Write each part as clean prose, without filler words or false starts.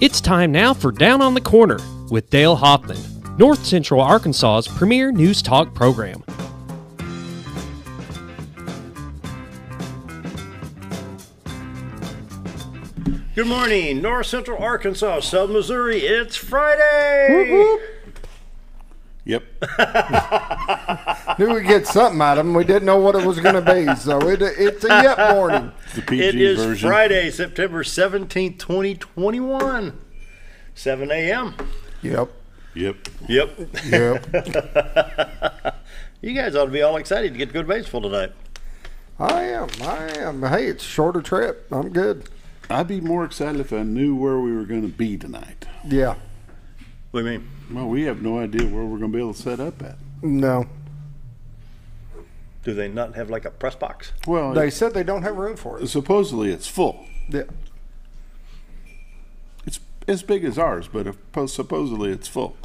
It's time now for Down on the Corner with Dale Hoffman, North Central Arkansas's premier news talk program. Good morning, North Central Arkansas, Southern Missouri. It's Friday. Whoop, whoop. Yep. Knew we'd get something out of them. We didn't know what it was going to be, so it's a yep morning. The PG It is version. Friday, September 17th, 2021, 7 a.m. Yep. Yep. Yep. You guys ought to be all excited to get to go to baseball tonight. I am. Hey, it's a shorter trip. I'm good. I'd be more excited if I knew where we were going to be tonight. Yeah. What do you mean? Well, we have no idea where we're going to be able to set up at. No. Do they not have like a press box? Well, They said they don't have room for it. supposedly it's full. Yeah. It's as big as ours, but supposedly it's full.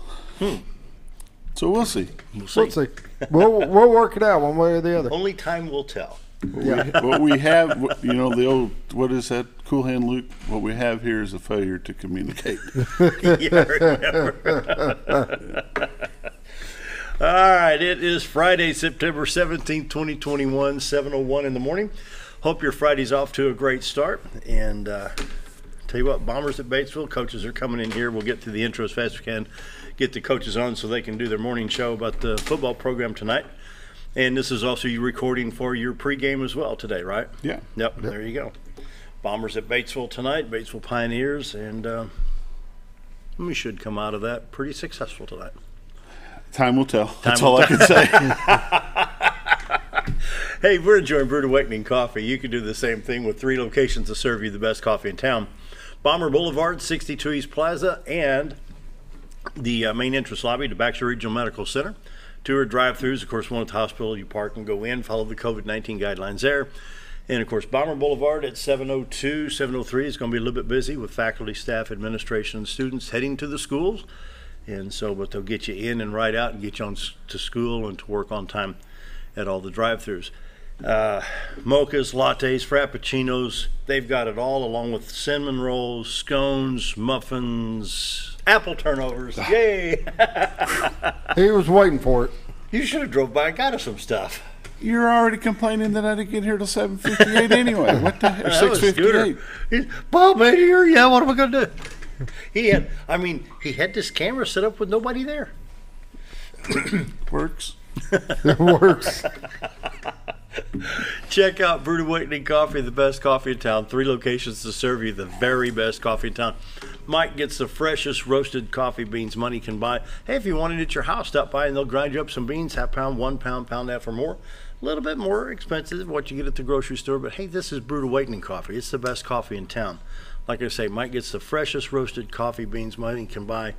So we'll see. We'll see. We'll work it out one way or the other. Only time will tell. What we have, you know, the old, what is that, Cool Hand Luke? What we have here is a failure to communicate. Yeah, I remember. All right, it is Friday, September 17th, 2021, 7:01 in the morning. Hope your Friday's off to a great start. And tell you what, Bombers at Batesville, coaches are coming in here. We'll get through the intro as fast as we can, get the coaches on so they can do their morning show about the football program tonight. And this is also you recording for your pregame as well today, right? Yeah. Yep, there you go. Bombers at Batesville tonight, Batesville Pioneers, and we should come out of that pretty successful tonight. Time will tell. That's all I can say. Hey, we're enjoying Brewed Awakening coffee. You can do the same thing with 3 locations to serve you the best coffee in town. Bomber Boulevard, 62 East Plaza, and the main entrance lobby to Baxter Regional Medical Center. 2 are drive-thrus. Of course, one at the hospital. You park and go in, follow the COVID-19 guidelines there. And, of course, Bomber Boulevard at 702, 703 is going to be a little bit busy with faculty, staff, administration, and students heading to the schools. And so, but they'll get you in and right out and get you on to school and to work on time at all the drive-thrus. Mochas, lattes, frappuccinos, they've got it all, along with cinnamon rolls, scones, muffins, apple turnovers. Yay! He was waiting for it. You should have drove by and got us some stuff. You're already complaining that I didn't get here till 7:58 anyway. What the heck? That was 6:58. Bob ain't here. Yeah, what am I going to do? He had this camera set up with nobody there. Works. It works. Check out Brewed Awakening Coffee, the best coffee in town. 3 locations to serve you the very best coffee in town. Mike gets the freshest roasted coffee beans money can buy. Hey, if you want it at your house, stop by and they'll grind you up some beans, half pound, 1 pound, pound half or more. A little bit more expensive than what you get at the grocery store, but hey, this is Brewed Awakening Coffee. It's the best coffee in town. Like I say, Mike gets the freshest roasted coffee beans money can buy,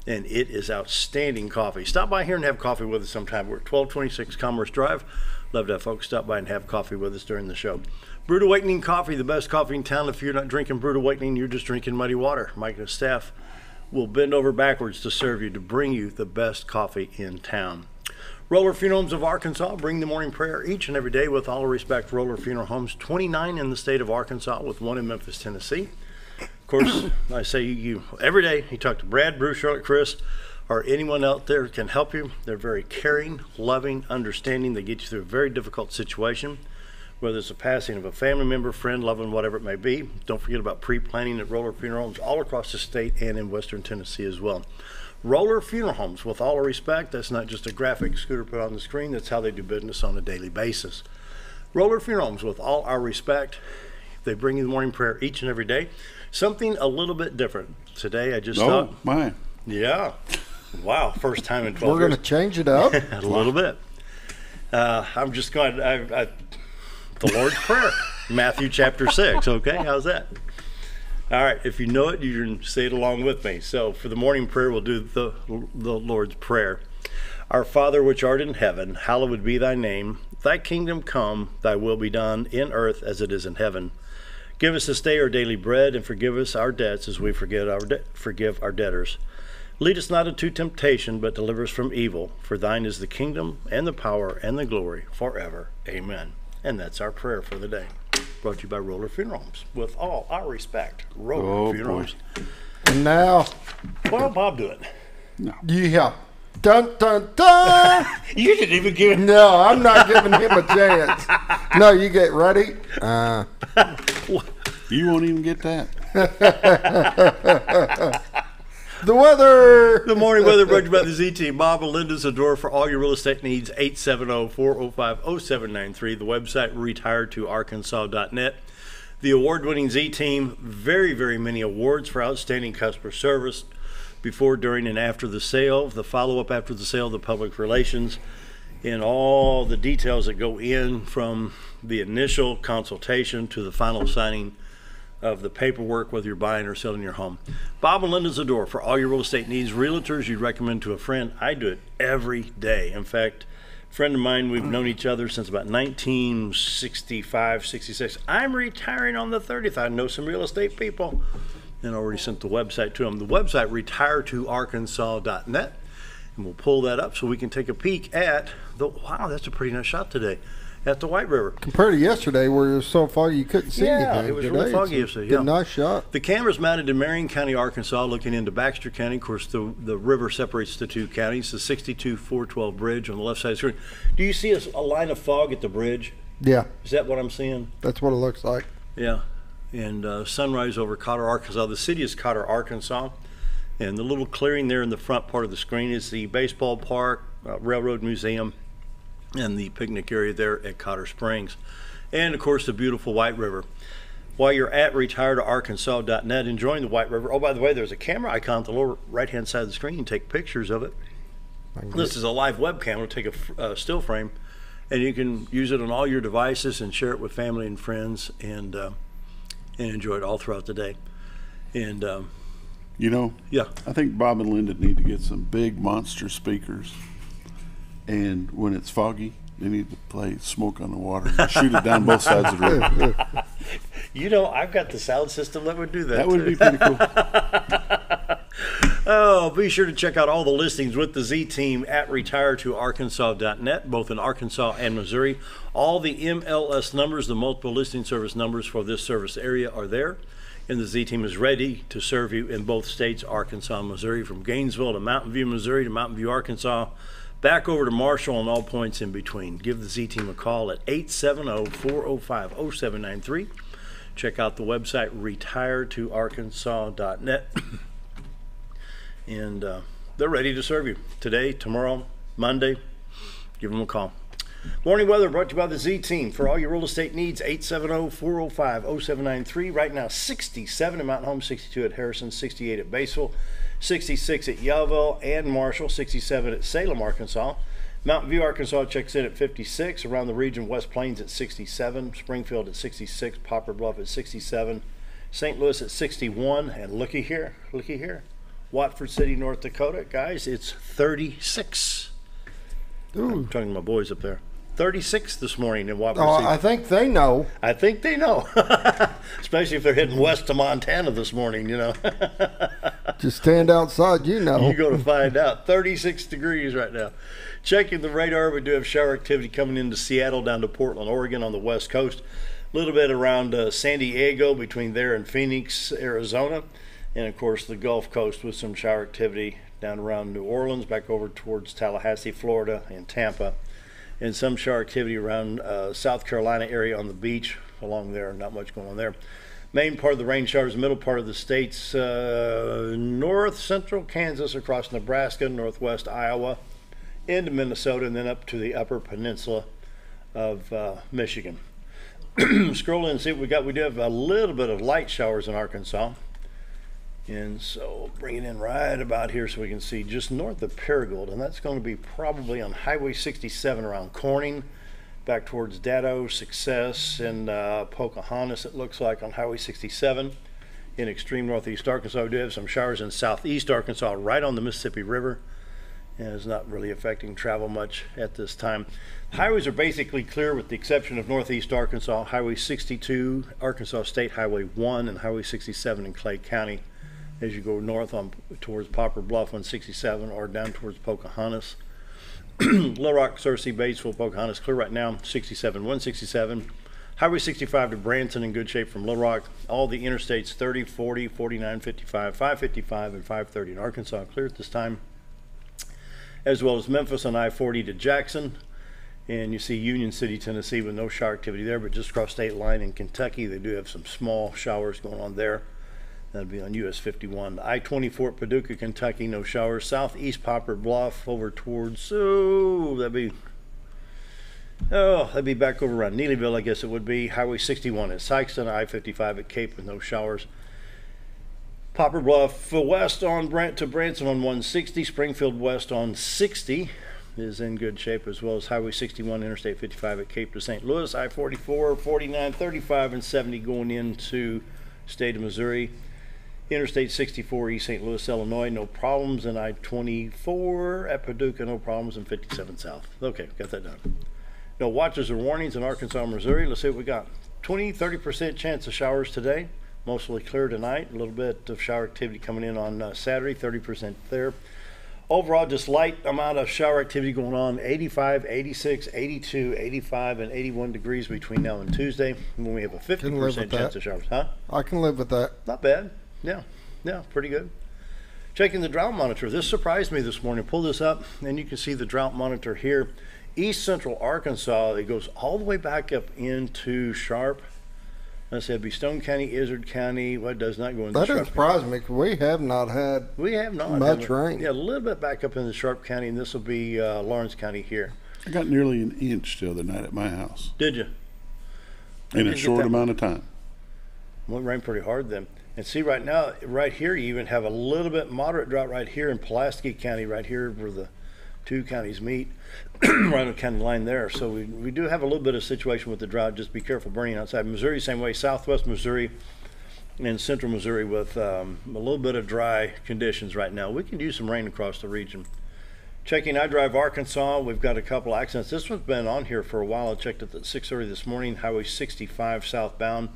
and it is outstanding coffee. Stop by here and have coffee with us sometime. We're at 1226 Commerce Drive. Love to have folks stop by and have coffee with us during the show. Brewed Awakening Coffee, the best coffee in town. If you're not drinking Brewed Awakening, you're just drinking muddy water. Mike and his staff will bend over backwards to serve you, to bring you the best coffee in town. Roller Funeral Homes of Arkansas bring the morning prayer each and every day with all respect. Roller Funeral Homes, 29 in the state of Arkansas with 1 in Memphis, Tennessee. Of course, I say you every day. You talk to Brad, Bruce, Charlotte, Chris, or anyone out there that can help you. They're very caring, loving, understanding. They get you through a very difficult situation, whether it's the passing of a family member, friend, loved one, whatever it may be. Don't forget about pre-planning at Roller Funeral Homes all across the state and in western Tennessee as well. Roller Funeral Homes, with all respect, that's not just a graphic Scooter put on the screen. That's how they do business on a daily basis. Roller Funeral Homes, with all our respect, they bring you the morning prayer each and every day. Something a little bit different. Today I just thought. Oh, my. Yeah. Wow, first time in 12 We're years. going to change it up. A little bit. I'm just going to, the Lord's Prayer, Matthew chapter 6, okay? How's that? All right, if you know it, you can say it along with me. So for the morning prayer, we'll do the Lord's Prayer. Our Father, which art in heaven, hallowed be thy name. Thy kingdom come, thy will be done in earth as it is in heaven. Give us this day our daily bread, and forgive us our debts as we forgive our debtors. Lead us not into temptation, but deliver us from evil. For thine is the kingdom, and the power, and the glory, forever. Amen. And that's our prayer for the day. Brought to you by Roller Funeral Homes. With all our respect, Roller Funeral Homes. And now, What'll Bob do it? yeah. Dun, dun, dun. You didn't even give him. No, I'm not giving him a chance. No, you get ready. You won't even get that. The weather. The morning weather brought to you by the Z-Team. Bob and Linda's the door for all your real estate needs. 870-405-0793. The website, retiredtoarkansas.net. The award-winning Z-Team. Very, very many awards for outstanding customer service before, during, and after the sale. The follow-up after the sale, the public relations, and all the details that go in from the initial consultation to the final signing of the paperwork, whether you're buying or selling your home. Bob and Linda's the door for all your real estate needs. Realtors you'd recommend to a friend. I do it every day. In fact, a friend of mine, we've known each other since about 1965, 66. I'm retiring on the 30th. I know some real estate people and already sent the website to them. The website, retiredtoarkansas.net. And we'll pull that up so we can take a peek at the, wow, that's a pretty nice shot today, at the White River. Compared to yesterday where it was so foggy you couldn't see anything. It was Today, really foggy yesterday. Good, nice shot. The camera's mounted in Marion County, Arkansas, looking into Baxter County. Of course, the river separates the two counties. The 62-412 bridge on the left side of the screen. Do you see a line of fog at the bridge? Yeah. Is that what I'm seeing? That's what it looks like. Yeah. And sunrise over Cotter, Arkansas. The city is Cotter, Arkansas. And the little clearing there in the front part of the screen is the baseball park, railroad museum, and the picnic area there at Cotter Springs. And of course, the beautiful White River. While you're at retiredtoarkansas.net enjoying the White River, oh, by the way, there's a camera icon at the lower right-hand side of the screen. Take pictures of it. This is a live webcam. We'll take a still frame, and you can use it on all your devices and share it with family and friends, and enjoy it all throughout the day. And You know, yeah, I think Bob and Linda need to get some big monster speakers, and when it's foggy, they need to play Smoke on the Water and shoot it down both sides of the river. You know, I've got the sound system that would do that. That would be pretty cool. Oh, be sure to check out all the listings with the Z-Team at retiredtoarkansas.net, both in Arkansas and Missouri. All the MLS numbers, the multiple listing service numbers for this service area are there. And the Z-Team is ready to serve you in both states, Arkansas and Missouri, from Gainesville to Mountain View, Missouri to Mountain View, Arkansas, back over to Marshall and all points in between. Give the Z-Team a call at 870-405-0793. Check out the website, retiredtoarkansas.net. And they're ready to serve you today, tomorrow, Monday. Give them a call. Morning weather brought to you by the Z-Team. For all your real estate needs, 870-405-0793. Right now, 67 at Mountain Home, 62 at Harrison, 68 at Batesville, 66 at Yellville and Marshall, 67 at Salem, Arkansas. Mountain View, Arkansas checks in at 56. Around the region, West Plains at 67. Springfield at 66. Poplar Bluff at 67. St. Louis at 61. And looky here. Watford City, North Dakota. Guys, it's 36. Ooh. I'm talking to my boys up there. 36 this morning in Watford City. I think they know. I think they know. Especially if they're heading west to Montana this morning, you know. Just stand outside, you know. You go to find out. 36 degrees right now. Checking the radar, we do have shower activity coming into Seattle down to Portland, Oregon on the west coast. A little bit around San Diego, between there and Phoenix, Arizona. And, of course, the Gulf Coast with some shower activity down around New Orleans, back over towards Tallahassee, Florida, and Tampa. And some shower activity around South Carolina area on the beach along there. Not much going on there. Main part of the rain showers, middle part of the states, north central Kansas, across Nebraska, northwest Iowa, into Minnesota, and then up to the upper peninsula of Michigan. Scroll in and see what we got. We do have a little bit of light showers in Arkansas. And so bring it in right about here so we can see just north of Paragould, and that's going to be probably on Highway 67 around Corning, back towards Datto, Success, and Pocahontas, it looks like, on Highway 67 in extreme northeast Arkansas. We do have some showers in southeast Arkansas right on the Mississippi River, and it's not really affecting travel much at this time. Highways are basically clear with the exception of northeast Arkansas, Highway 62, Arkansas State Highway 1, and Highway 67 in Clay County, as you go north on towards Poplar Bluff on 67 or down towards Pocahontas. Little Rock, Searcy, Batesville, Pocahontas, clear right now, 67, 167. Highway 65 to Branson in good shape from Little Rock. All the interstates 30, 40, 49, 55, 555, and 530 in Arkansas clear at this time, as well as Memphis on I-40 to Jackson. And you see Union City, Tennessee with no shower activity there, but just across state line in Kentucky, they do have some small showers going on there. That'd be on US 51. I-24 at Paducah, Kentucky, no showers. Southeast Poplar Bluff over towards, that'd be back over around Neelyville, I guess it would be. Highway 61 at Sykeston, I-55 at Cape with no showers. Poplar Bluff west on to Branson on 160. Springfield west on 60 is in good shape, as well as Highway 61, Interstate 55 at Cape to St. Louis. I-44, 49, 35, and 70 going into state of Missouri. Interstate 64 East St. Louis, Illinois, no problems. And I-24 at Paducah, no problems. And 57 South. Okay, got that done. No watches or warnings in Arkansas, Missouri. Let's see what we got. 20-30% chance of showers today. Mostly clear tonight. A little bit of shower activity coming in on Saturday, 30% there. Overall, just light amount of shower activity going on. 85, 86, 82, 85, and 81 degrees between now and Tuesday, when we have a 50% chance of showers. Huh? I can live with that. Not bad. Yeah, pretty good. Checking the Drought Monitor. This surprised me this morning. Pull this up, and you can see the Drought Monitor here. East Central Arkansas, it goes all the way back up into Sharp. Let's say it'd be Stone County, Izard County. What does not go into That Sharp doesn't surprise me, 'cause we have not much rain. Yeah, a little bit back up into Sharp County, and this will be Lawrence County here. I got nearly an inch the other night at my house Did you? in a short amount of time. Well, it rained pretty hard then. And see, right now, right here, you even have a little bit moderate drought right here in Pulaski County, right here where the two counties meet, right on the county line there. So we do have a little bit of situation with the drought. Just be careful burning outside. Missouri, same way. Southwest Missouri and central Missouri with a little bit of dry conditions right now. We can use some rain across the region. Checking I-Drive Arkansas, we've got a couple accidents. This one's been on here for a while. I checked it at 6:30 this morning. Highway 65 southbound.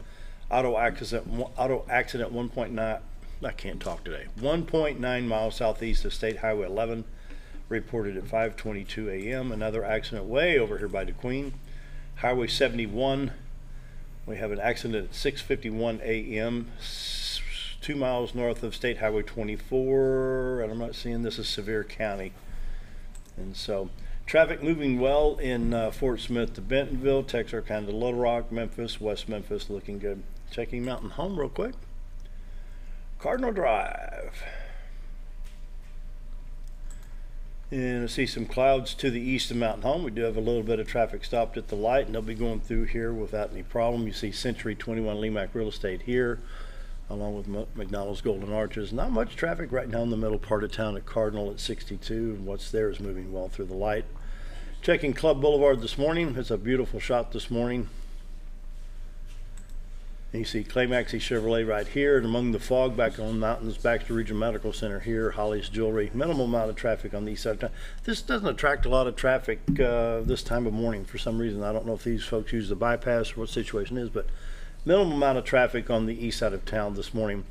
Auto accident 1.9, I can't talk today. 1.9 miles southeast of State Highway 11. Reported at 5:22 a.m. Another accident way over here by DeQueen. Highway 71. We have an accident at 6:51 a.m. 2 miles north of State Highway 24. And I'm not seeing this is Sevier County. And so traffic moving well in Fort Smith to Bentonville, Texarkana to Little Rock, Memphis, West Memphis looking good. Checking Mountain Home real quick. Cardinal Drive. And I see some clouds to the east of Mountain Home. We do have a little bit of traffic stopped at the light, and they'll be going through here without any problem. You see Century 21 Lemac Real Estate here, along with McDonald's Golden Arches. Not much traffic right now in the middle part of town at Cardinal at 62, and what's there is moving well through the light. Checking Club Boulevard this morning. It's a beautiful shot this morning. And you see Clay Maxey Chevrolet right here, and among the fog back on mountains, Baxter Regional Medical Center here, Holly's Jewelry. Minimal amount of traffic on the east side of town. This doesn't attract a lot of traffic this time of morning for some reason. I don't know if these folks use the bypass or what the situation is, but minimal amount of traffic on the east side of town this morning.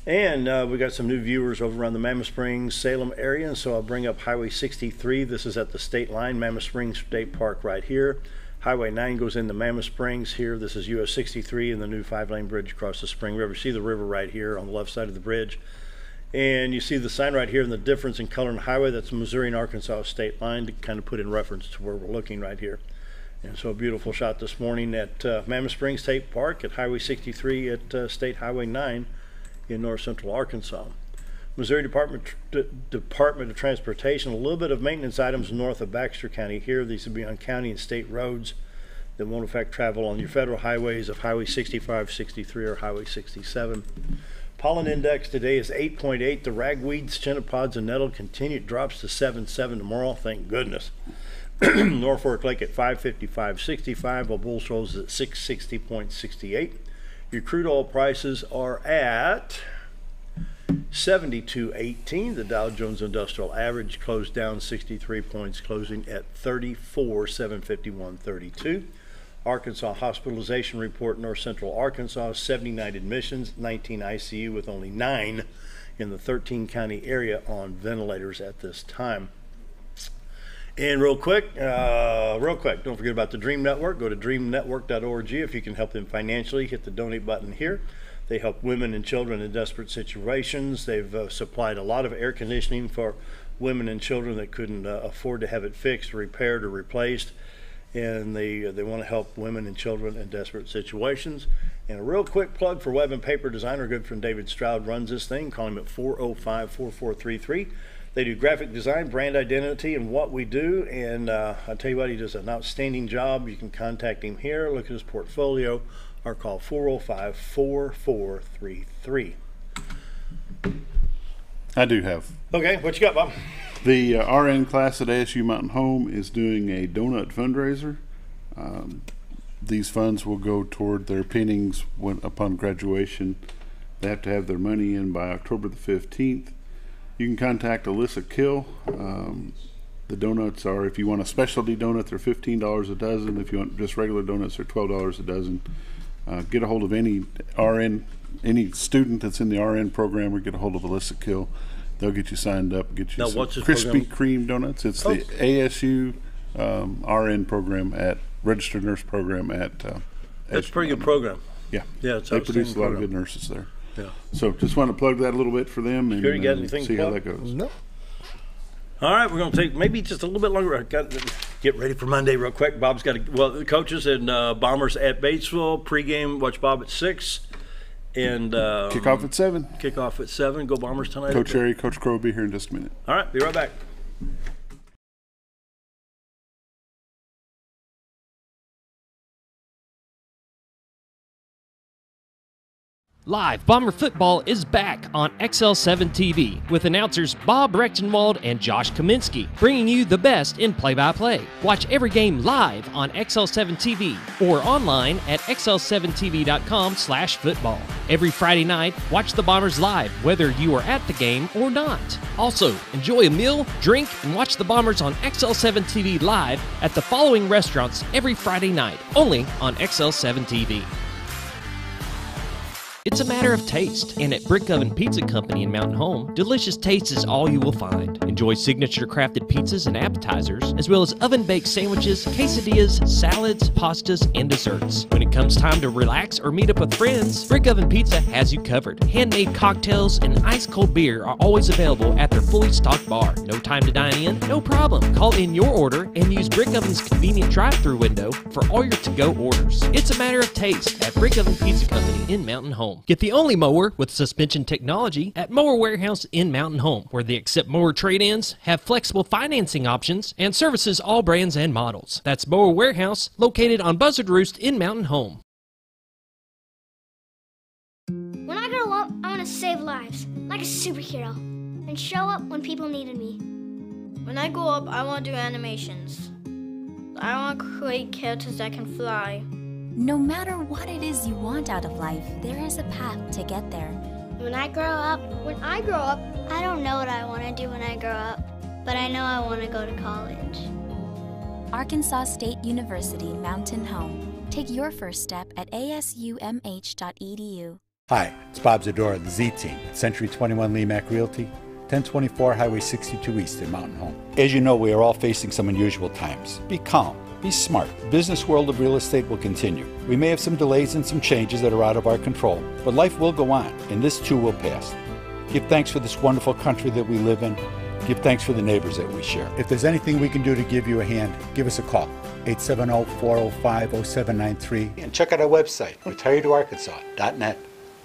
And we got some new viewers over around the Mammoth Springs, Salem area, and so I'll bring up Highway 63. This is at the state line, Mammoth Springs State Park right here. Highway 9 goes into Mammoth Springs here. This is US 63 and the new 5-lane bridge across the Spring River. See the river right here on the left side of the bridge. And you see the sign right here and the difference in color and highway. That's Missouri and Arkansas state line to kind of put in reference to where we're looking right here. And so a beautiful shot this morning at Mammoth Springs State Park, at Highway 63 at State Highway 9 in north central Arkansas. Missouri Department of Transportation, a little bit of maintenance items north of Baxter County here. These will be on county and state roads that won't affect travel on your federal highways of Highway 65, 63, or Highway 67. Pollen index today is 8.8. The ragweeds, chenopod's, and nettle continue. It drops to 7.7 tomorrow. Thank goodness. Norfolk Lake at 555.65, while Bull Shoals at 660.68. Your crude oil prices are at 72.18. The Dow Jones Industrial Average closed down 63 points, closing at 34,751.32. Arkansas hospitalization report, North Central Arkansas, 79 admissions, 19 ICU, with only 9 in the 13 county area on ventilators at this time. And real quick, don't forget about the Dream Network. Go to dreamnetwork.org if you can help them financially. Hit the donate button here. They help women and children in desperate situations. They've supplied a lot of air conditioning for women and children that couldn't afford to have it fixed, repaired, or replaced. And they want to help women and children in desperate situations. And a real quick plug for web and paper design. Our good friend David Stroud runs this thing. Call him at 405-4433. They do graphic design, brand identity, and what we do. And I'll tell you what, he does an outstanding job. You can contact him here, look at his portfolio, or call 405-4433. I do have. Okay, what you got, Bob? The RN class at ASU Mountain Home is doing a donut fundraiser. These funds will go toward their pinnings upon graduation. They have to have their money in by October the 15th. You can contact Alyssa Kill. The donuts are, if you want a specialty donut, they're $15 a dozen. If you want just regular donuts, they're $12 a dozen. Get a hold of any student that's in the RN program, or get a hold of Alyssa Kill. They'll get you signed up, get you some Krispy Kreme donuts. It's the ASU RN program at Registered Nurse Program at. That's a pretty good program. Yeah, it's they produce a lot of good nurses there. Yeah. So just want to plug that a little bit for them and see how that goes. No. All right, we're going to take maybe just a little bit longer. Got to get ready for Monday real quick. Bob's got the coaches and Bombers at Batesville. Pregame, watch Bob at 6. And kickoff at 7. Kickoff at 7. Go Bombers tonight. Coach Harry, Coach Crow will be here in just a minute. All right, be right back. Live Bomber football is back on XL7 TV with announcers Bob Recktenwald and Josh Kaminsky, bringing you the best in play-by-play. Watch every game live on XL7 TV or online at xl7tv.com/football. Every Friday night, watch the Bombers live, whether you are at the game or not. Also, enjoy a meal, drink, and watch the Bombers on XL7 TV live at the following restaurants every Friday night, only on XL7 TV. It's a matter of taste, and at Brick Oven Pizza Company in Mountain Home, delicious taste is all you will find. Enjoy signature crafted pizzas and appetizers, as well as oven-baked sandwiches, quesadillas, salads, pastas, and desserts. When it comes time to relax or meet up with friends, Brick Oven Pizza has you covered. Handmade cocktails and ice-cold beer are always available at their fully stocked bar. No time to dine in? No problem. Call in your order and use Brick Oven's convenient drive-thru window for all your to-go orders. It's a matter of taste at Brick Oven Pizza Company in Mountain Home. Get the only mower with suspension technology at Mower Warehouse in Mountain Home, where they accept mower trade-ins, have flexible financing options, and services all brands and models. That's Mower Warehouse, located on Buzzard Roost in Mountain Home. When I grow up, I want to save lives, like a superhero, and show up when people needed me. When I grow up, I want to do animations. I want to create characters that can fly. No matter what it is you want out of life, there is a path to get there. When I grow up, I don't know what I want to do when I grow up, but I know I want to go to college. Arkansas State University Mountain Home. Take your first step at asumh.edu. Hi, it's Bob Zadora, the Z-Team at Century 21 Lee Mack Realty, 1024 Highway 62 East in Mountain Home. As you know, we are all facing some unusual times. Be calm. Be smart. The business world of real estate will continue. We may have some delays and some changes that are out of our control, but life will go on, and this too will pass. Give thanks for this wonderful country that we live in. Give thanks for the neighbors that we share. If there's anything we can do to give you a hand, give us a call. 870-405-0793. And check out our website, retiredtoarkansas.net.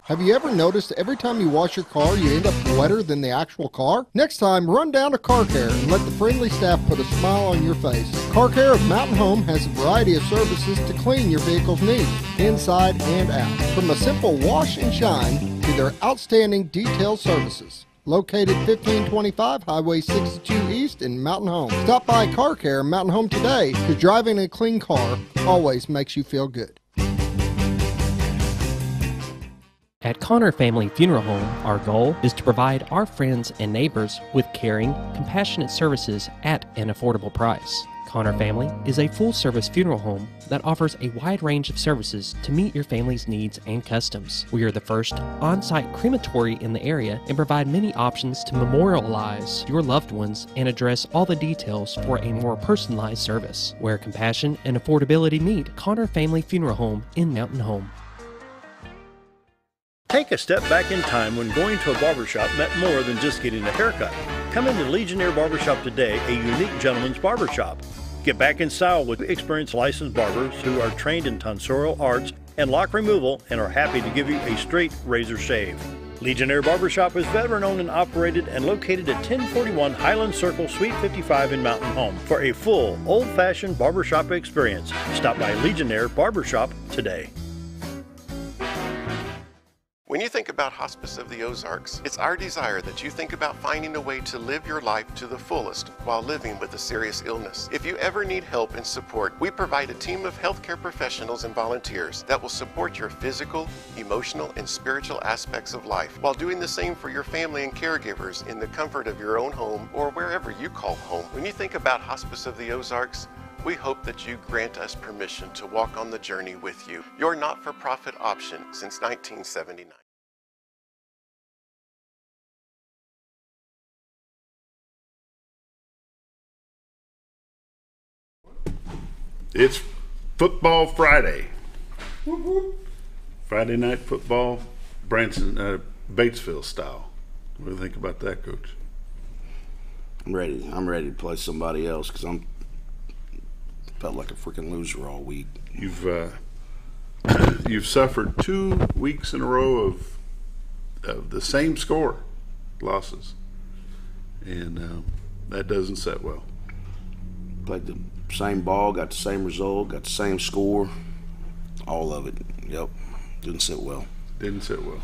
Have you ever noticed every time you wash your car, you end up wetter than the actual car? Next time, run down to Car Care and let the friendly staff put a smile on your face. Car Care of Mountain Home has a variety of services to clean your vehicle's needs, inside and out. From a simple wash and shine to their outstanding detail services. Located 1525 Highway 62 East in Mountain Home. Stop by Car Care Mountain Home today, because driving a clean car always makes you feel good. At Connor Family Funeral Home, our goal is to provide our friends and neighbors with caring, compassionate services at an affordable price. Connor Family is a full-service funeral home that offers a wide range of services to meet your family's needs and customs. We are the first on-site crematory in the area and provide many options to memorialize your loved ones and address all the details for a more personalized service. Where compassion and affordability meet, Connor Family Funeral Home in Mountain Home. Take a step back in time when going to a barbershop meant more than just getting a haircut. Come into Legionaire Barbershop today, a unique gentleman's barbershop. Get back in style with experienced licensed barbers who are trained in tonsorial arts and lock removal and are happy to give you a straight razor shave. Legionaire Barbershop is veteran-owned and operated and located at 1041 Highland Circle, Suite 55 in Mountain Home. For a full, old-fashioned barbershop experience, stop by Legionaire Barbershop today. When you think about Hospice of the Ozarks, it's our desire that you think about finding a way to live your life to the fullest while living with a serious illness. If you ever need help and support, we provide a team of healthcare professionals and volunteers that will support your physical, emotional, and spiritual aspects of life while doing the same for your family and caregivers in the comfort of your own home or wherever you call home. When you think about Hospice of the Ozarks, we hope that you grant us permission to walk on the journey with you. Your not-for-profit option since 1979. It's Football Friday. Friday night football, Batesville style. What do you think about that, Coach? I'm ready. I'm ready to play somebody else because I'm felt like a freaking loser all week. You've suffered 2 weeks in a row of the same score losses, and that doesn't set well. Played the same ball, got the same result, got the same score, all of it. Yep, didn't sit well. Didn't sit well.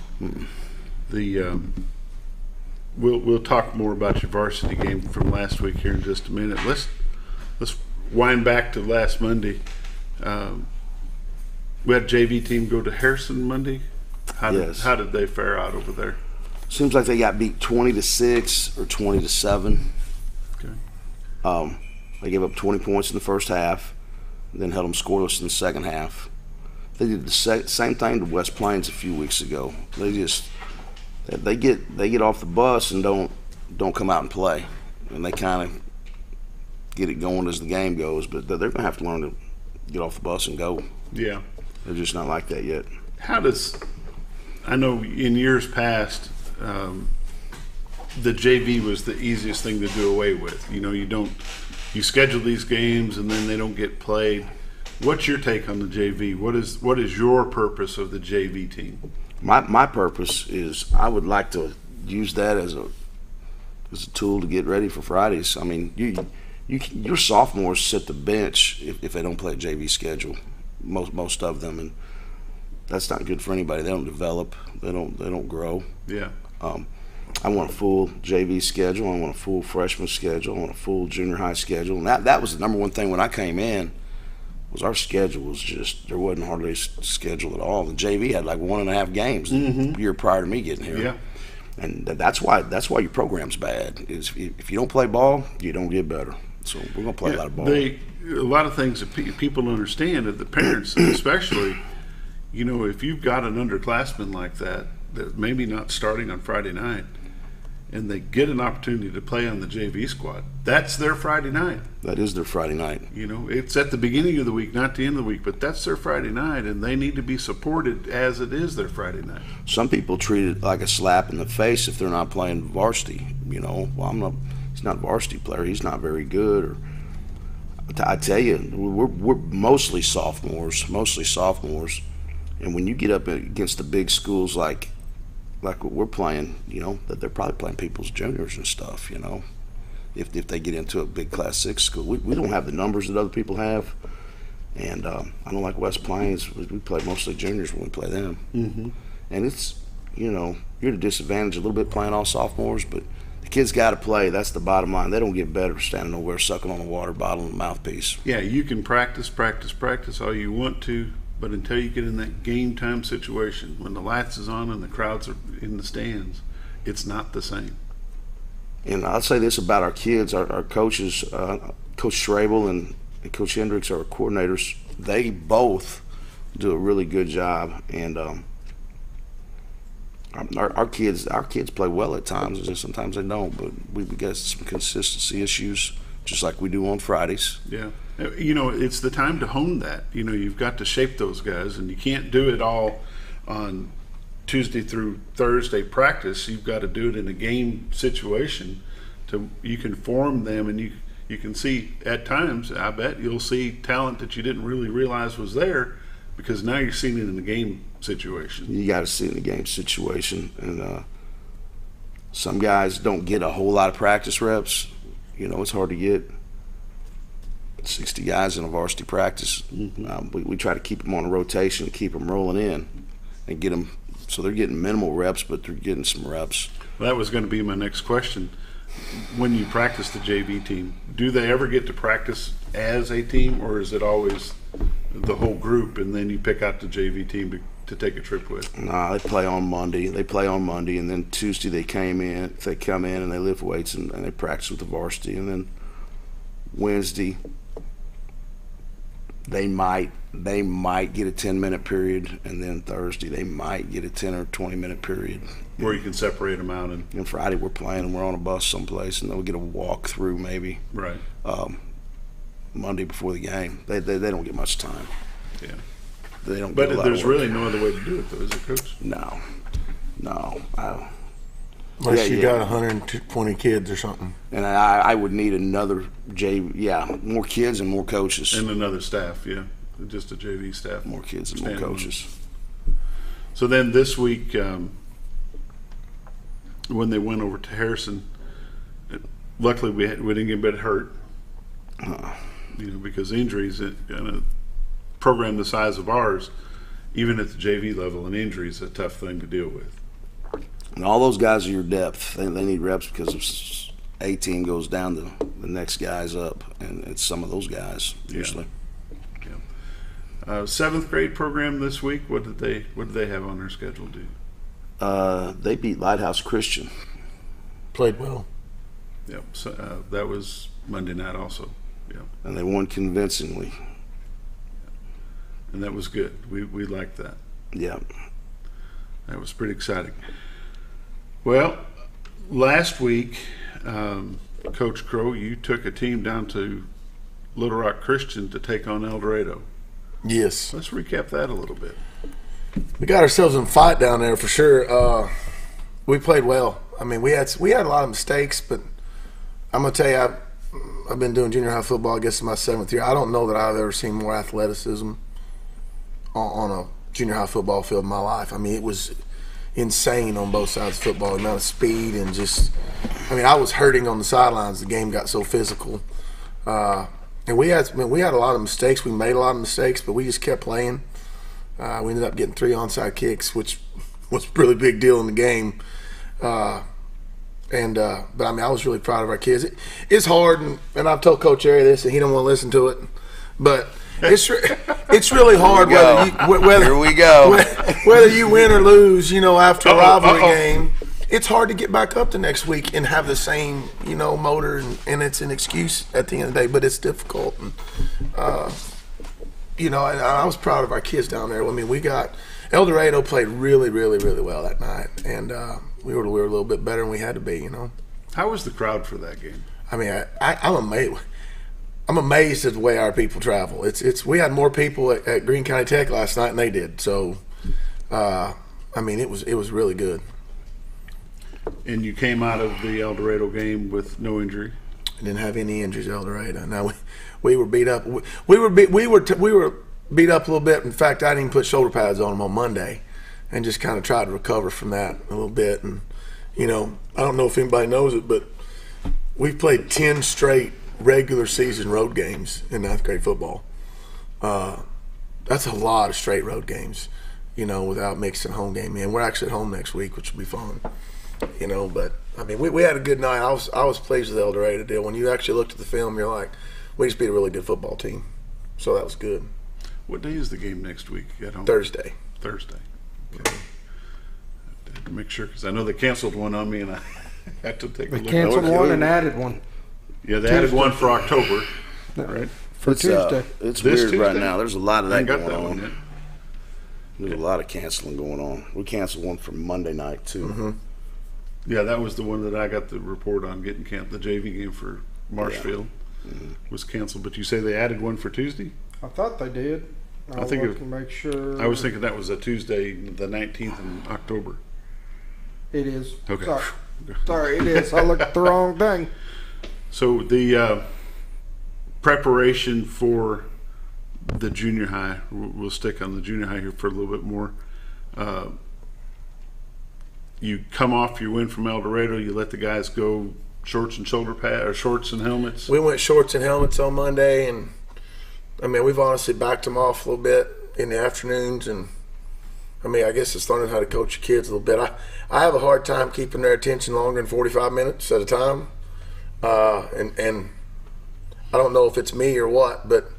We'll talk more about your varsity game from last week here in just a minute. Let's wind back to last Monday. We had a JV team go to Harrison Monday. How did they fare out over there? Seems like they got beat 20-6 or 20-7. Okay. They gave up 20 points in the first half, then held them scoreless in the second half. They did the same thing to West Plains a few weeks ago. They get off the bus and don't come out and play, and they kind of get it going as the game goes. But they're going to have to learn to get off the bus and go. Yeah, they're just not like that yet. I know in years past, the JV was the easiest thing to do away with. You schedule these games and then they don't get played. What's your take on the JV? What is your purpose of the JV team? My purpose is I would like to use that as a tool to get ready for Fridays. I mean, your sophomores sit the bench if they don't play a JV schedule, most of them, and that's not good for anybody. They don't develop. They don't grow. Yeah. I want a full JV schedule. I want a full freshman schedule. I want a full junior high schedule. And that was the number one thing when I came in, was our schedule was just, there wasn't hardly a schedule at all. The JV had like 1.5 games the year prior to me getting here. Yeah. And that's why your program's bad. Is if you don't play ball, you don't get better. So we're going to play a lot of ball. A lot of things that people don't understand, that the parents especially, if you've got an underclassman like that maybe not starting on Friday night, and they get an opportunity to play on the JV squad, that's their Friday night. That is their Friday night. It's at the beginning of the week, not the end of the week, but that's their Friday night, and they need to be supported as it is their Friday night. Some people treat it like a slap in the face if they're not playing varsity. He's not a varsity player. He's not very good. Or I tell you, we're mostly sophomores, and when you get up against the big schools like what we're playing, that they're probably playing people's juniors and stuff, if they get into a big Class 6 school. We don't have the numbers that other people have, and I don't like West Plains. We play mostly juniors when we play them. Mm-hmm. And it's, you're at a disadvantage a little bit playing all sophomores, but the kids got to play. That's the bottom line. They don't get better standing over sucking on a water bottle and a mouthpiece. Yeah, you can practice all you want to, but until you get in that game time situation, when the lights is on and the crowds are in the stands, it's not the same. And I'll say this about our kids, our coaches Coach Schrabel and Coach Hendricks, our coordinators, they both do a really good job. And our kids play well at times, and sometimes they don't. But we've got some consistency issues, just like we do on Fridays. Yeah. You know, it's the time to hone that. You know, you've got to shape those guys, and you can't do it all on Tuesday through Thursday practice. You've got to do it in a game situation. You can form them, and you can see at times, I bet you'll see talent that you didn't really realize was there, because now you're seeing it in the game situation. You got to see it in the game situation. And some guys don't get a whole lot of practice reps. You know, it's hard to get 60 guys in a varsity practice. We try to keep them on a rotation, keep them rolling in, and get them so they're getting minimal reps, but they're getting some reps. Well, that was going to be my next question. When you practice the JV team, do they ever get to practice as a team, or is it always the whole group and then you pick out the JV team to take a trip with? Nah, they play on Monday. And then Tuesday they come in and they lift weights and they practice with the varsity. And then Wednesday they might get a 10-minute period, and then Thursday they might get a 10 or 20-minute period. Where you can separate them out. And Friday we're playing and we're on a bus someplace, and they'll get a walk through maybe. Right. Monday before the game. They don't get much time. Yeah. They don't. But there's really no other way to do it, though, is it, Coach? No. Unless you got 120 kids or something. And I would need another more kids and more coaches. And another staff, yeah. Just a JV staff. More kids and more coaches. So then this week, when they went over to Harrison, luckily we didn't get a bit hurt. You know, because injuries in a program the size of ours, even at the JV level, an injury is a tough thing to deal with. And all those guys are your depth. They need reps, because if a team goes down, the next guy's up, and it's some of those guys usually. Yeah. 7th grade program this week. What did they have on their schedule to do? They beat Lighthouse Christian. Played well. Yep. So, that was Monday night also. Yeah. And they won convincingly. And that was good. We liked that. Yeah. That was pretty exciting. Well, last week, Coach Crow, you took a team down to Little Rock Christian to take on El Dorado. Yes. Let's recap that a little bit. We got ourselves in a fight down there for sure. We played well. I mean, we had a lot of mistakes, but I'm gonna tell you, I've been doing junior high football, I guess, in my 7th year. I don't know that I've ever seen more athleticism on a junior high football field in my life. I mean, it was insane on both sides of football, the amount of speed and just, I mean, I was hurting on the sidelines. The game got so physical. And we had a lot of mistakes. We made a lot of mistakes, but we just kept playing. We ended up getting 3 onside kicks, which was a really big deal in the game. But I mean, I was really proud of our kids. It's hard, and I've told Coach Harry this, and he don't want to listen to it. But it's really hard whether you win or lose. You know, after a rivalry game, it's hard to get back up the next week and have the same motor, and it's an excuse at the end of the day. But it's difficult. And, I was proud of our kids down there. I mean, we got El Dorado played really, really, really well that night, and we were a little bit better than we had to be. How was the crowd for that game? I mean, I'm amazed. I'm amazed at the way our people travel. We had more people at Greene County Tech last night than they did. So, I mean, it was really good. And you came out of the El Dorado game with no injury. I didn't have any injuries at El Dorado. No, we were beat up. We were beat up a little bit. In fact, I didn't even put shoulder pads on them on Monday, and just kind of tried to recover from that a little bit. And I don't know if anybody knows it, but we've played 10 straight regular season road games in 9th grade football. That's a lot of straight road games, without mixing home game in. We're actually at home next week, which will be fun. But I mean, we had a good night. I was pleased with the El Dorado deal. When you actually looked at the film, you're like, we just beat a really good football team. So that was good. What day is the game next week at home? Thursday. Okay. I had to make sure, because I know they canceled one on me, and I had to take a look. They canceled one and added one. Yeah, they added one for October. right? For Tuesday. It's This weird right Tuesday? now. There's a lot of I that ain't got going that on. one yet. There's a lot of canceling going on. We canceled one for Monday night too. Mm-hmm. Yeah, that was the one that I got the report on getting canceled. The JV game for Marshfield was canceled, but you say they added one for Tuesday? I thought they did. I think look and make sure. I was thinking that was a Tuesday, the 19th in October. It is. Okay. Sorry, it is. I looked at the wrong thing. So the preparation for the junior high, we'll stick on the junior high here for a little bit more. You come off your win from El Dorado, you let the guys go shorts and shoulder pad or shorts and helmets. We went shorts and helmets on Monday, and I mean, we've honestly backed them off a little bit in the afternoons, and I mean, I guess it's learning how to coach your kids a little bit. I have a hard time keeping their attention longer than 45 minutes at a time, and I don't know if it's me or what, but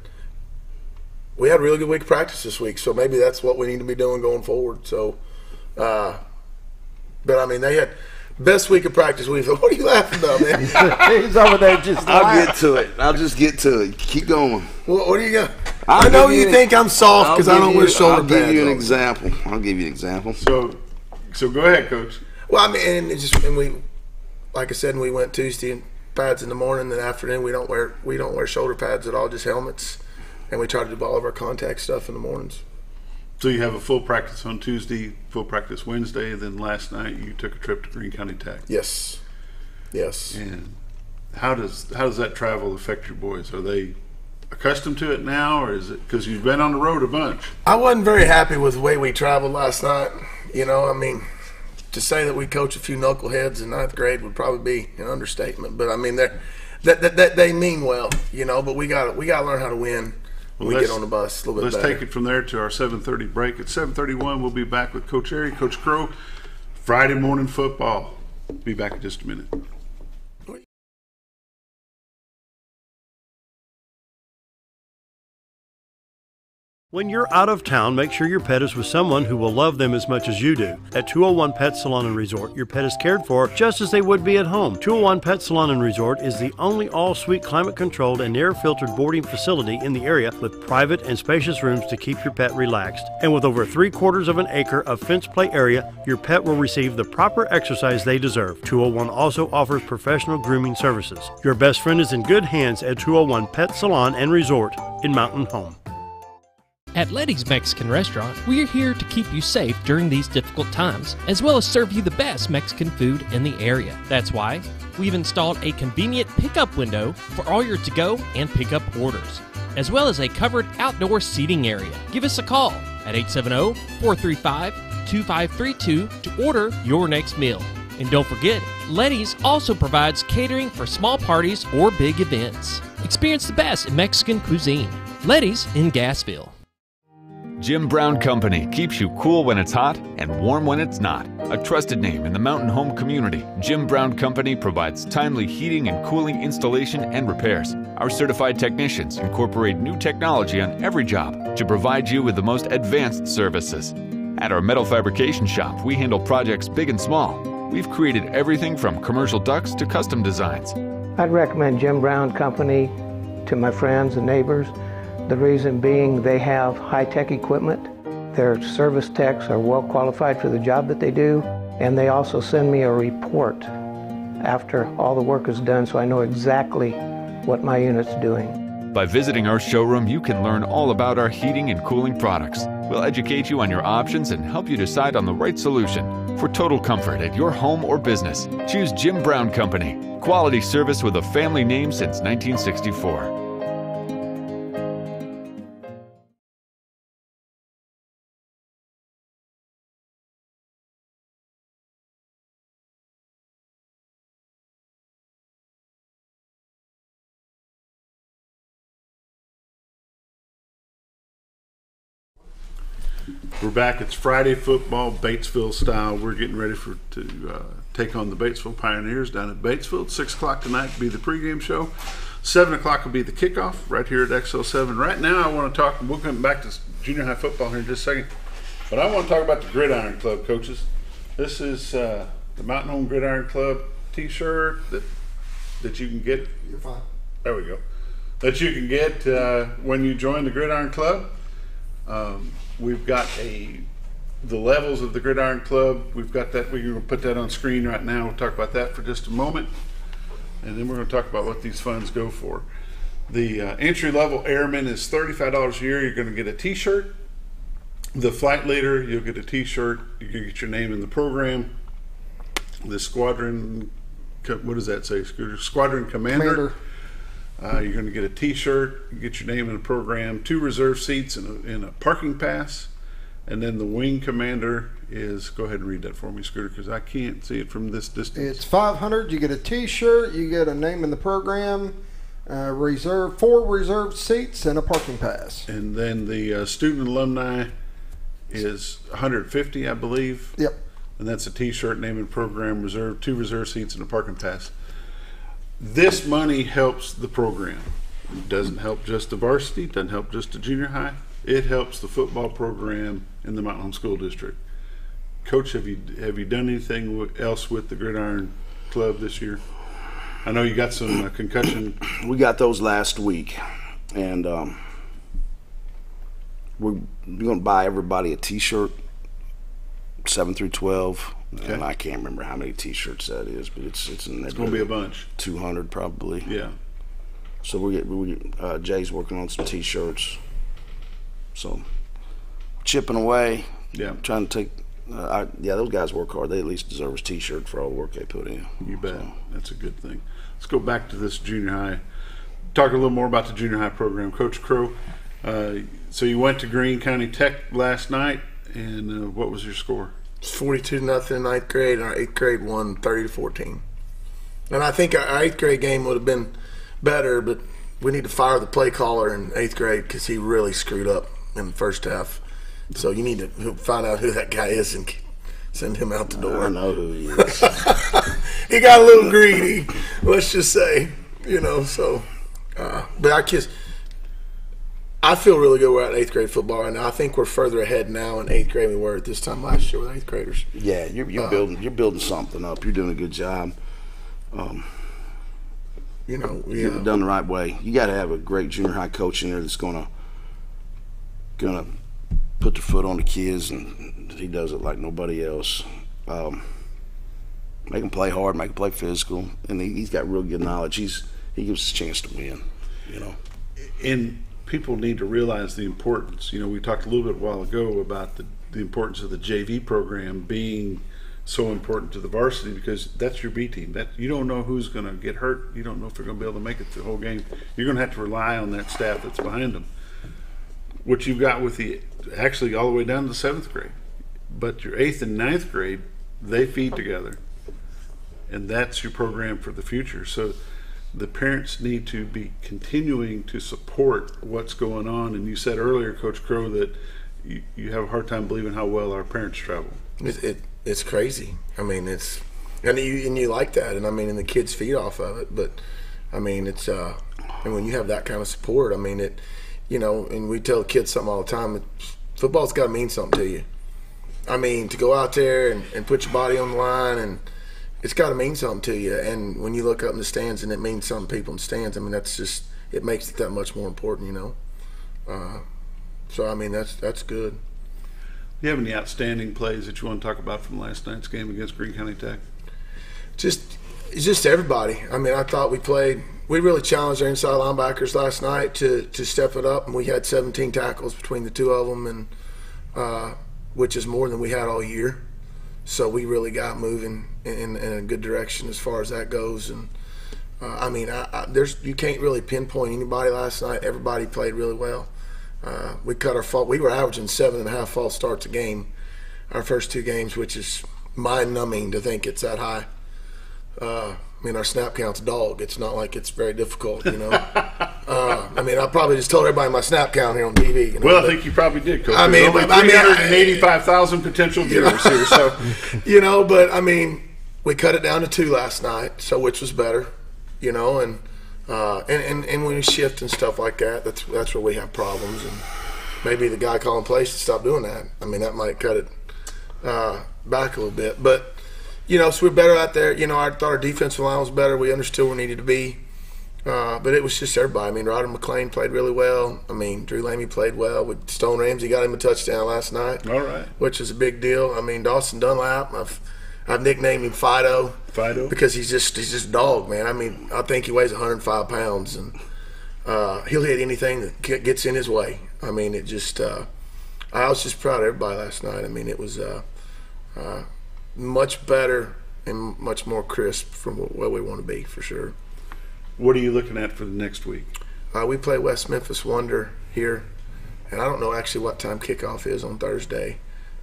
we had a really good week of practice this week, so maybe that's what we need to be doing going forward. So, but I mean, they had best week of practice we've had. What are you laughing about, man? He's over there just I'll get to it. I'll just get to it. Keep going. What are you got? I know you think I'm soft because I don't wear shoulder pads. I'll give you an example. I'll give you an example. So go ahead, Coach. Well, I mean, and we, like I said, we went Tuesday and pads in the morning, and afternoon we don't wear shoulder pads at all, just helmets, and we try to do all of our contact stuff in the mornings. So you have a full practice on Tuesday, full practice Wednesday, then last night you took a trip to Greene County Tech. Yes. And how does that travel affect your boys? Are they accustomed to it now, or is it because you've been on the road a bunch? I wasn't very happy with the way we traveled last night. You know, I mean, to say that we coach a few knuckleheads in ninth grade would probably be an understatement. But I mean, they mean well, you know. But we got to learn how to win. We get on the bus a little bit better. Let's take it from there to our 7:30 break. At 7:31, we'll be back with Coach Airy, Coach Crow. Friday morning football. Be back in just a minute. When you're out of town, make sure your pet is with someone who will love them as much as you do. At 201 Pet Salon and Resort, your pet is cared for just as they would be at home. 201 Pet Salon and Resort is the only all-suite climate-controlled and air-filtered boarding facility in the area with private and spacious rooms to keep your pet relaxed. And with over 3/4 of an acre of fenced play area, your pet will receive the proper exercise they deserve. 201 also offers professional grooming services. Your best friend is in good hands at 201 Pet Salon and Resort in Mountain Home. At Letty's Mexican Restaurant, we're here to keep you safe during these difficult times, as well as serve you the best Mexican food in the area. That's why we've installed a convenient pickup window for all your to-go and pickup orders, as well as a covered outdoor seating area. Give us a call at 870-435-2532 to order your next meal. And don't forget, Letty's also provides catering for small parties or big events. Experience the best in Mexican cuisine. Letty's in Gassville. Jim Brown Company keeps you cool when it's hot and warm when it's not. A trusted name in the mountain home community, Jim Brown Company provides timely heating and cooling installation and repairs. Our certified technicians incorporate new technology on every job to provide you with the most advanced services. At our metal fabrication shop, we handle projects big and small. We've created everything from commercial ducts to custom designs. I'd recommend Jim Brown Company to my friends and neighbors. The reason being they have high-tech equipment. Their service techs are well qualified for the job that they do, and they also send me a report after all the work is done so I know exactly what my unit's doing. By visiting our showroom, you can learn all about our heating and cooling products. We'll educate you on your options and help you decide on the right solution. For total comfort at your home or business, choose Jim Brown Company. Quality service with a family name since 1964. We're back. It's Friday football, Batesville style. We're getting ready to take on the Batesville Pioneers down at Batesville. 6 o'clock tonight will be the pregame show. 7 o'clock will be the kickoff right here at XL7. Right now, I want to talk. We'll come back to junior high football here in just a second. But I want to talk about the Gridiron Club, coaches. This is the Mountain Home Gridiron Club T-shirt that you can get. You're fine. There we go. that you can get when you join the Gridiron Club. We've got the levels of the Gridiron Club. We've got that. We're going to put that on screen right now. We'll talk about that for just a moment, and then we're going to talk about what these funds go for. The entry-level Airman is $35 a year. You're going to get a T-shirt. The Flight Leader, you'll get a T-shirt. You're going to get your name in the program. The Squadron, what does that say, Scooter? Squadron Commander. You're going to get a T-shirt. You get your name in the program. 2 reserve seats and a parking pass. And then the Wing Commander is, go ahead and read that for me, Scooter, because I can't see it from this distance. It's $500. You get a T-shirt. You get a name in the program. 4 reserved seats and a parking pass. And then the Student Alumni is $150, I believe. Yep. And that's a T-shirt, name and program, 2 reserve seats and a parking pass. This money helps the program. It doesn't help just the varsity, it doesn't help just the junior high. It helps the football program in the Mountain Home School District. Coach, have you done anything else with the Gridiron Club this year? I know you got some concussion. We got those last week, and we're going to buy everybody a T-shirt, 7 through 12. Okay. And I can't remember how many T-shirts that is, but it's going to be a bunch. 200 probably. Yeah. So we Jay's working on some T-shirts. So chipping away. Yeah. Trying to take. Those guys work hard. They at least deserve a T-shirt for all the work they put in. You bet. So. That's a good thing. Let's go back to this junior high. Talk a little more about the junior high program. Coach Crow, so you went to Greene County Tech last night, and what was your score? It's 42-0 in 9th grade, and our 8th grade won 30-14. And I think our 8th grade game would have been better, but we need to fire the play caller in 8th grade because he really screwed up in the first half. So you need to find out who that guy is and send him out the door. I know who he is. He got a little greedy, let's just say, so. But our kids, I feel really good we're at 8th grade football right now. I think we're further ahead now in 8th grade than we were at this time last year with 8th graders. Yeah, you're building something up. You're doing a good job. You've done the right way. You got to have a great junior high coach in there that's gonna put their foot on the kids, and he does it like nobody else. Make them play hard, make them play physical, and he's got real good knowledge. He gives us a chance to win. And people need to realize the importance. We talked a little bit a while ago about the importance of the JV program being so important to the varsity, because that's your B team. That you don't know who's going to get hurt. You don't know if they're going to be able to make it the whole game. You're going to have to rely on that staff that's behind them. What you've got with actually all the way down to the 7th grade, but your 8th and 9th grade, they feed together, and that's your program for the future. So the parents need to be continuing to support what's going on. And you said earlier, Coach Crow, that you have a hard time believing how well our parents travel. It's crazy. I mean, and you like that, and the kids feed off of it. But it's and when you have that kind of support, and we tell kids something all the time. Football's got to mean something to you. To go out there and put your body on the line, and it's got to mean something to you. And when you look up in the stands and it means something to people in the stands, that's just, it makes it that much more important, So that's good. Do you have any outstanding plays that you want to talk about from last night's game against Greene County Tech? Just everybody. I thought we really challenged our inside linebackers last night to step it up, and we had 17 tackles between the two of them, and which is more than we had all year. So we really got moving in a good direction as far as that goes. And you can't really pinpoint anybody last night. Everybody played really well. We cut our fault. We were averaging 7.5 false starts a game our first 2 games, which is mind-numbing to think it's that high. Our snap count's dog. It's not like it's very difficult, I probably just told everybody my snap count here on TV. Well, I think you probably did, Coach. 385,000 potential viewers here. So, but we cut it down to 2 last night, so which was better, and when we shift and stuff like that, that's where we have problems, and maybe the guy calling plays should stop doing that. That might cut it back a little bit, but. So we're better out there. I thought our defensive line was better. We understood where we needed to be. But it was just everybody. I mean, Rodder McLean played really well. I mean, Drew Lamy played well. With Stone Ramsey got him a touchdown last night. All right. Which is a big deal. I mean, Dawson Dunlap, I've nicknamed him Fido. Fido? Because he's just a dog, man. I mean, I think he weighs 105 pounds, and he'll hit anything that gets in his way. I mean, it just I was just proud of everybody last night. I mean, it was much better and much more crisp from where we want to be, for sure. What are you looking at for the next week? We play West Memphis Wonder here, and I don't know actually what time kickoff is on Thursday.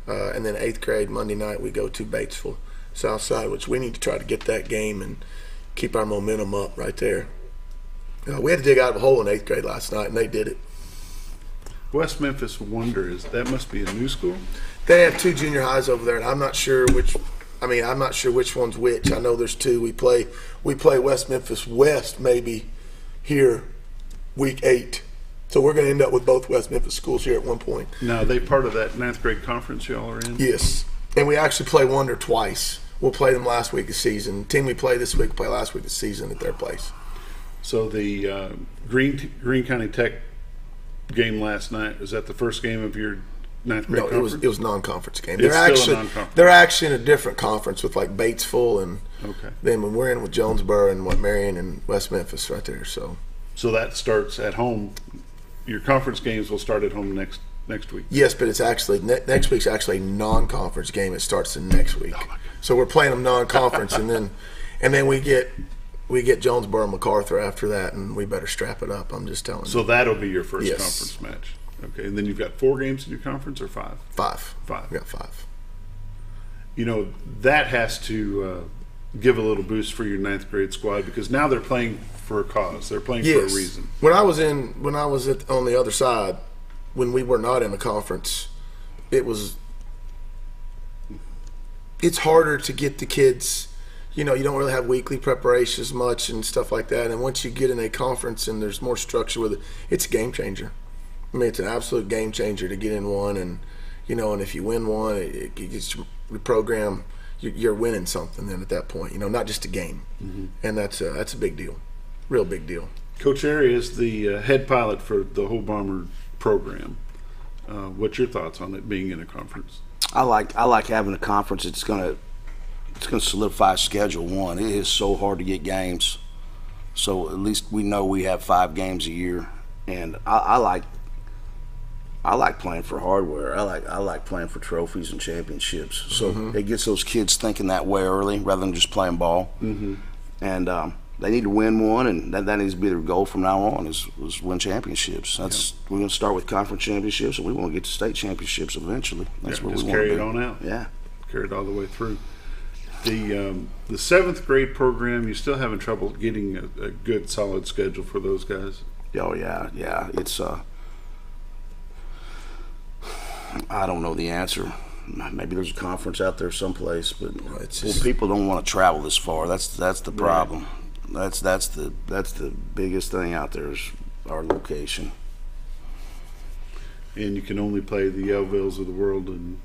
And then 8th grade Monday night we go to Batesville Southside, which we need to try to get that game and keep our momentum up right there. We had to dig out of a hole in 8th grade last night, and they did it. West Memphis Wonder, that must be a new school? They have 2 junior highs over there, and I'm not sure which one's which. I know there's 2. We play West Memphis West maybe here week 8. So we're going to end up with both West Memphis schools here at one point. Now, are they part of that 9th grade conference y'all are in? Yes. And we actually play Wonder twice. We'll play them last week of the season. The team we play this week play last week of the season at their place. So the Greene County Tech game last night, was that the first game of your 9th grade conference? It was a non-conference game. It's still a non-conference. They're actually in a different conference with like Batesville, and okay. Then when we're in with Jonesboro and Marion and West Memphis right there. So that starts at home. Your conference games will start at home next week. Yes, but it's actually next week's actually a non-conference game. It starts the next week. Oh, so we're playing them non-conference, and then we get Jonesboro and MacArthur after that, and we better strap it up. I'm just telling you. So that'll be your first conference match. Okay, and then you've got 4 games in your conference, or 5? 5. 5. We got 5. You know, that has to give a little boost for your 9th grade squad, because now they're playing for a cause. They're playing for a reason. When I was on the other side, when we were not in the conference, it's harder to get the kids. You know, you don't really have weekly preparation as much and stuff like that. And once you get in a conference and there's more structure with it, it's a game changer. I mean, it's an absolute game changer to get in one, and and if you win one, it gets the program. You're winning something then at that point. Not just a game, and that's a big deal, real big deal. Coach Airy is the head pilot for the whole Bomber program. What's your thoughts on it being in a conference? I like having a conference. It's gonna solidify schedule one. It is so hard to get games, so at least we know we have 5 games a year, and I like playing for hardware. I like playing for trophies and championships. So it gets those kids thinking that way early rather than just playing ball. And they need to win one, and that needs to be their goal from now on is win championships. We're going to start with conference championships, and we want to get to state championships eventually. That's what we want to do. Carry it on out. Yeah, carry it all the way through. The 7th grade program, you still having trouble getting a good solid schedule for those guys? Oh yeah. It's I don't know the answer. Maybe there's a conference out there someplace, but people don't want to travel this far. That's the problem. Right. That's the biggest thing out there is our location. And you can only play the Yellvilles of the world, and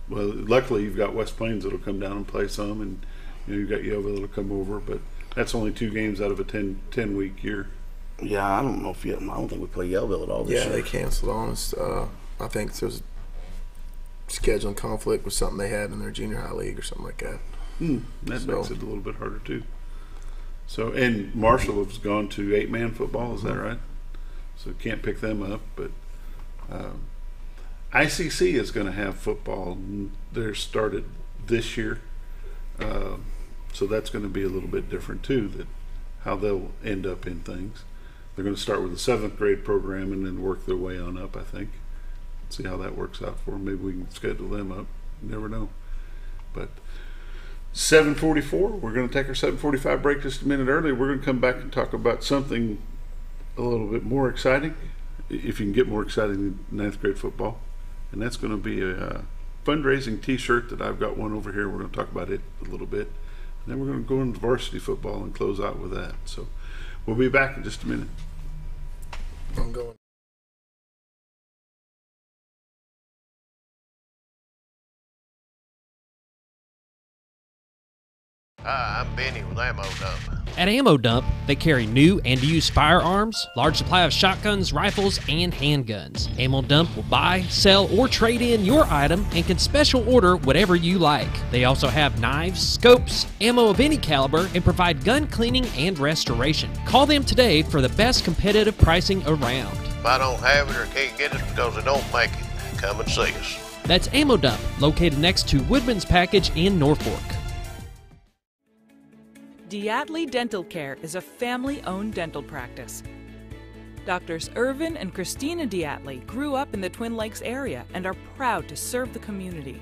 luckily you've got West Plains that'll come down and play some, and you've got Yellville that'll come over, but that's only 2 games out of a 10-week year. Yeah, I don't think we play Yellville at all this year. Yeah, they canceled on us. I think there was a scheduling conflict with something they had in their junior high league or something like that. That makes it a little bit harder too. So, and Marshall has gone to 8-man football, is that right? So can't pick them up, but ICC is going to have football. They're started this year, so that's going to be a little bit different too. That how they'll end up in things. They're going to start with the 7th grade program and then work their way on up, I think. See how that works out for them. Maybe we can schedule them up. You never know. But 7:44, we're going to take our 7:45 break just a minute early. We're going to come back and talk about something a little bit more exciting, if you can get more exciting than 9th grade football. And that's going to be a fundraising t-shirt that I've got one over here. We're going to talk about it a little bit. And then we're going to go into varsity football and close out with that. So we'll be back in just a minute. I'm going. Hi, I'm Benny with Ammo Dump. At Ammo Dump, they carry new and used firearms, large supply of shotguns, rifles, and handguns. Ammo Dump will buy, sell, or trade in your item and can special order whatever you like. They also have knives, scopes, ammo of any caliber, and provide gun cleaning and restoration. Call them today for the best competitive pricing around. If I don't have it or can't get it because they don't make it, come and see us. That's Ammo Dump, located next to Woodman's Package in Norfolk. Diatley Dental Care is a family-owned dental practice. Doctors Irvin and Christina Diatley grew up in the Twin Lakes area and are proud to serve the community.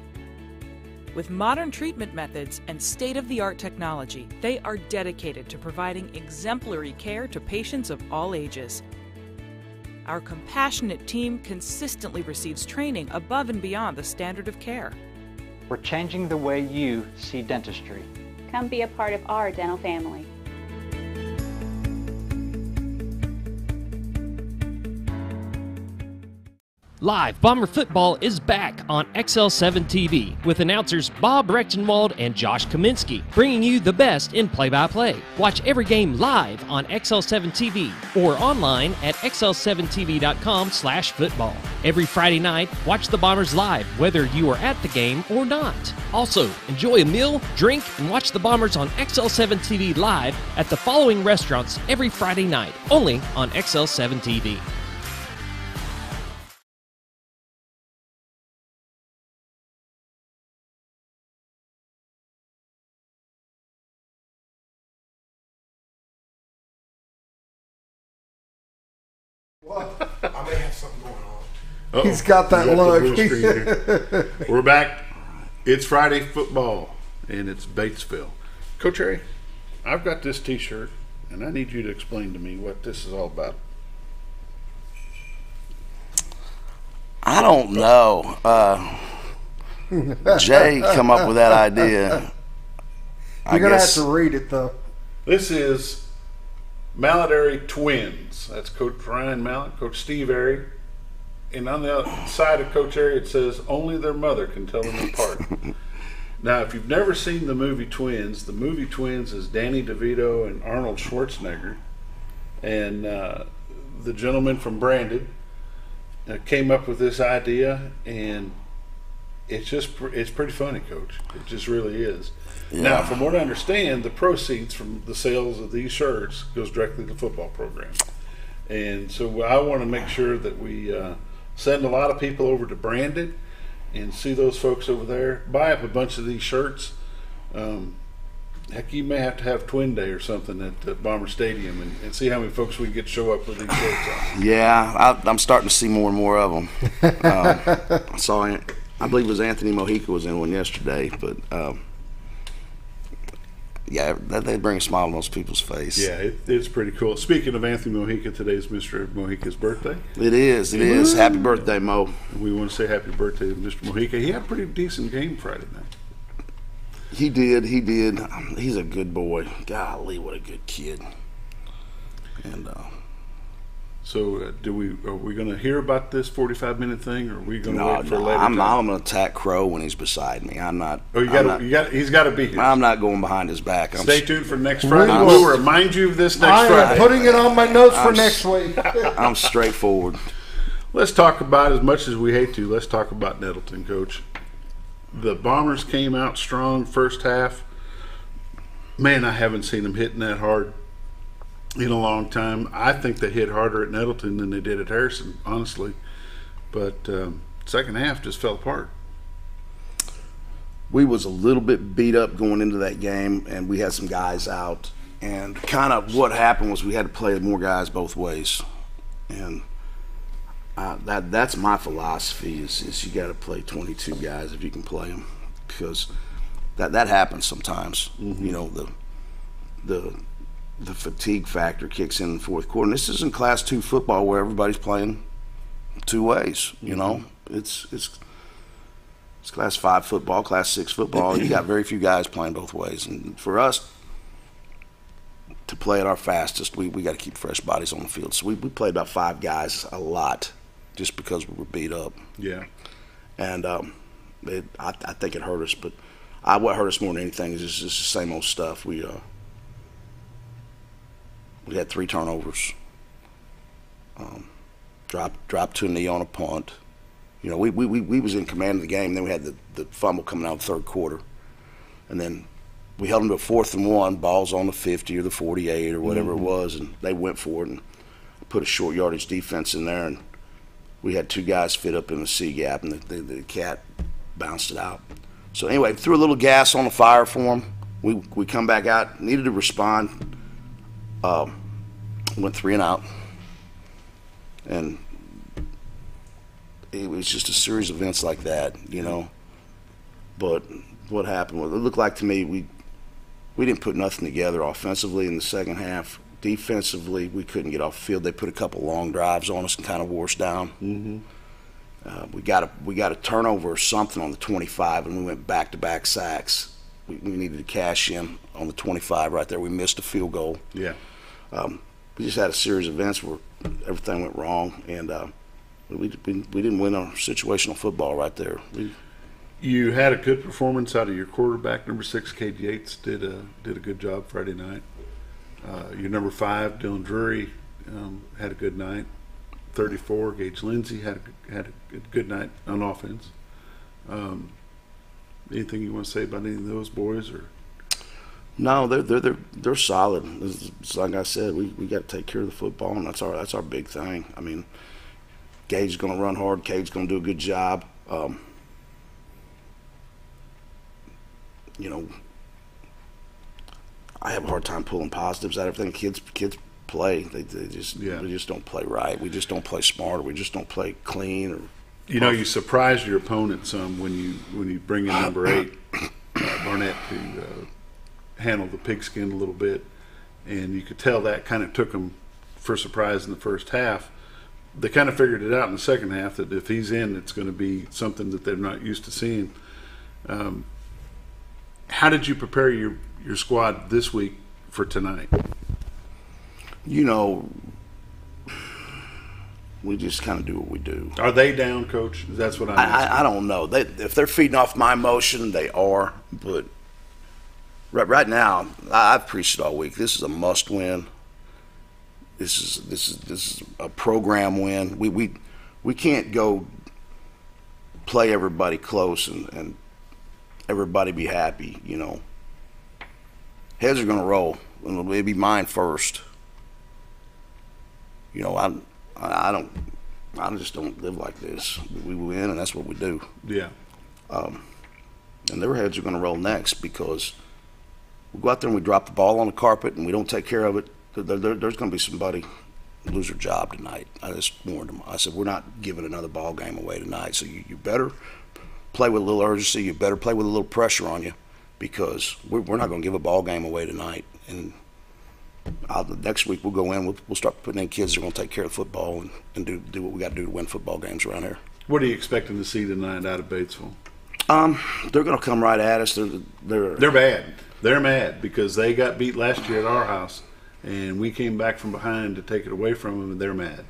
With modern treatment methods and state-of-the-art technology, they are dedicated to providing exemplary care to patients of all ages. Our compassionate team consistently receives training above and beyond the standard of care. We're changing the way you see dentistry. Come be a part of our dental family. Live Bomber Football is back on XL7 TV with announcers Bob Recktenwald and Josh Kaminsky, bringing you the best in play-by-play. Watch every game live on XL7 TV or online at xl7tv.com/football. Every Friday night, watch the Bombers live, whether you are at the game or not. Also, enjoy a meal, drink, and watch the Bombers on XL7 TV live at the following restaurants every Friday night, only on XL7 TV. What? I may have something going on. Uh-oh. He's got that look. We're back. It's Friday football, and it's Batesville. Coach Harry, I've got this T-shirt, and I need you to explain to me what this is all about. I don't know. Jay come up with that idea. You're going to have to read it, though. This is Mallet Twins. That's Coach Ryan Mallet, Coach Steve Airy. And on the other side of Coach Airy, it says, only their mother can tell them apart. Now, if you've never seen the movie Twins is Danny DeVito and Arnold Schwarzenegger. And the gentleman from Brandon came up with this idea, and it's pretty funny, Coach. It just really is. Yeah. Now, from what I understand, the proceeds from the sales of these shirts goes directly to the football program. And so I want to make sure that we send a lot of people over to Brandon and see those folks over there, buy up a bunch of these shirts. Heck, you may have to have Twin Day or something at Bomber Stadium and see how many folks we can get to show up with these shirts on. Yeah, I'm starting to see more and more of them. I saw, I believe it was Anthony Mojica was in one yesterday, but yeah, they bring a smile to most people's face. Yeah, it's pretty cool. Speaking of Anthony Mojica, today's Mr. Mojica's birthday. It is. Happy birthday, Mo. We want to say happy birthday to Mr. Mojica. He had a pretty decent game Friday night. He did. He's a good boy. Golly, what a good kid. And so, are we going to hear about this 45-minute thing, or are we going to wait for later? I'm going to attack Crow when he's beside me. I'm not. Oh, he's got to be here. I'm not going behind his back. Stay tuned for next Friday. We'll remind you of this next Friday. I am putting it on my notes for next week. I'm straightforward. Let's talk about, as much as we hate to, let's talk about Nettleton, Coach. The Bombers came out strong first half. Man, I haven't seen them hitting that hard in a long time. I think they hit harder at Nettleton than they did at Harrison, honestly. But second half just fell apart. We was a little bit beat up going into that game, and we had some guys out. And kind of what happened was we had to play more guys both ways. And that's my philosophy is you got to play 22 guys if you can play them, because that happens sometimes. Mm-hmm. You know, the fatigue factor kicks in the fourth quarter. And this isn't Class 2 football where everybody's playing two ways. You know, it's Class 5 football, Class 6 football. You got very few guys playing both ways, and for us to play at our fastest, we got to keep fresh bodies on the field. So we played about 5 guys a lot, just because we were beat up. Yeah. And I think it hurt us, but What hurt us more than anything is just the same old stuff. We had 3 turnovers. Dropped to a knee on a punt. You know, we was in command of the game. Then we had the fumble coming out of the third quarter, and then we held them to a 4th and 1. Balls on the 50 or the 48 or whatever it was, and they went for it and put a short yardage defense in there, and we had 2 guys fit up in the C gap, and the cat bounced it out. So anyway, threw a little gas on the fire for them. We come back out, needed to respond. Went 3 and out, and it was just a series of events like that, you know. But what happened was, it looked like to me we didn't put nothing together offensively in the second half. Defensively, we couldn't get off the field. They put a couple long drives on us and kind of wore us down. We got a turnover or something on the 25, and we went back-to-back sacks. We needed to cash in on the 25 right there. We missed a field goal. Yeah. We just had a series of events where everything went wrong, and we didn't win our situational football right there. You had a good performance out of your quarterback, number 6, Cade Yates, did a good job Friday night. Your number 5, Dylan Drury, had a good night. 34, Gage Lindsey had a good night on offense. Anything you want to say about any of those boys? Or no, they're solid. It's like I said, we got to take care of the football, and that's our big thing. I mean, Gage's going to run hard. Cade's going to do a good job. You know, I have a hard time pulling positives out of everything. Kids play. They just don't play right. We just don't play smart. Or we just don't play clean. Or you know, you surprised your opponent some when you bring in number 8, Barnett, to handle the pigskin a little bit, and you could tell that kind of took them for surprise in the first half. They kind of figured it out in the second half that if he's in, it's going to be something that they're not used to seeing. How did you prepare your squad this week for tonight? You know, we just kind of do what we do. Are they down, Coach? That's what I don't know. If they're feeding off my emotion, they are. But right now, I've preached it all week. This is a must-win. This is a program win. We can't go play everybody close and everybody be happy. You know, heads are going to roll, and it'll be mine first. You know, I just don't live like this. We win, and that's what we do. Yeah. And their heads are going to roll next because we go out there and we drop the ball on the carpet and we don't take care of it. There's going to be somebody lose their job tonight. I just warned them. I said, we're not giving another ball game away tonight, so you better play with a little urgency. You better play with a little pressure on you because we're not going to give a ball game away tonight. And next week we'll go in, we'll start putting in kids that are going to take care of football and do what we got to do to win football games around here. What are you expecting to see tonight out of Batesville? They're going to come right at us. They're bad. They're mad because they got beat last year at our house, and we came back from behind to take it away from them, and they're mad.